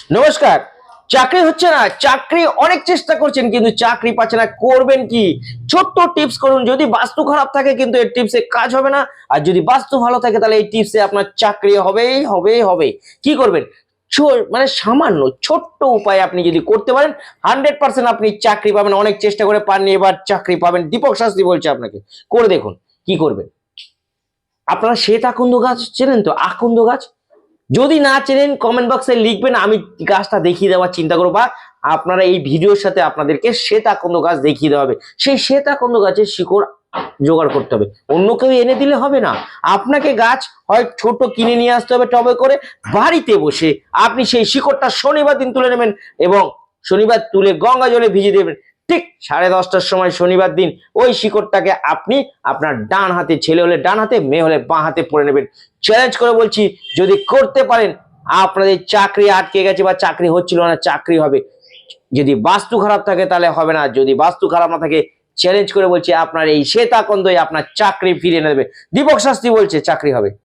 নমস্কার। চাকরি হচ্ছে না, চাকরি অনেক চেষ্টা করছেন কিন্তু চাকরি পাচ্ছে না, করবেন কি? ছোট্ট টিপস করুন। যদি বাস্তু খারাপ থাকে কিন্তু এই টিপসে কাজ হবে না, আর যদি বাস্তু ভালো থাকে তাহলে এই টিপসে আপনার চাকরি হবেই হবে হবে। কি করবেন? মানে সামান্য ছোট্ট উপায় আপনি যদি করতে পারেন 100% আপনি চাকরি পাবেন। অনেক চেষ্টা করে পাননি, এবার চাকরি পাবেন। দীপক শাস্ত্রী বলছে আপনাকে, করে দেখুন। কি করবেন? আপনারা শ্বেত আকন্দ গাছ চেনেন তো? আকন্দ গাছ যদি না চেনেন কমেন্ট বক্সে লিখবেন, আমি গাছটা দেখিয়ে দেওয়ার চিন্তা করবো, বা আপনারা এই ভিডিওর সাথে আপনাদেরকে শ্বেত আকন্দ গাছ দেখিয়ে দেওয়া হবে। সেই শ্বেত আকন্দ গাছের শিকড় জোগাড় করতে হবে, অন্য কেউ এনে দিলে হবে না। আপনাকে গাছ হয় ছোট কিনে নিয়ে আসতে হবে টবে করে, বাড়িতে বসে আপনি সেই শিকড়টা শনিবার দিন তুলে নেবেন এবং শনিবার তুলে গঙ্গা জলে ভিজিয়ে দেবেন। ঠিক 10:30টার সময় শনিবার দিন ওই শিকড়টাকে আপনি আপনার ডান হাতে, ছেলে হলে ডান হাতে, মেয়ে হলে বাঁ হাতে পরে নেবেন। চ্যালেঞ্জ করে বলছি, যদি করতে পারেন আপনাদের চাকরি আটকে গেছে বা চাকরি হচ্ছিল না, চাকরি হবে। যদি বাস্তু খারাপ থাকে তাহলে হবে না, যদি বাস্তু খারাপ না থাকে চ্যালেঞ্জ করে বলছি আপনার এই শ্বেতাকন্দই আপনার চাকরি ফিরিয়ে নেবে। দীপক শাস্ত্রী বলছে চাকরি হবে।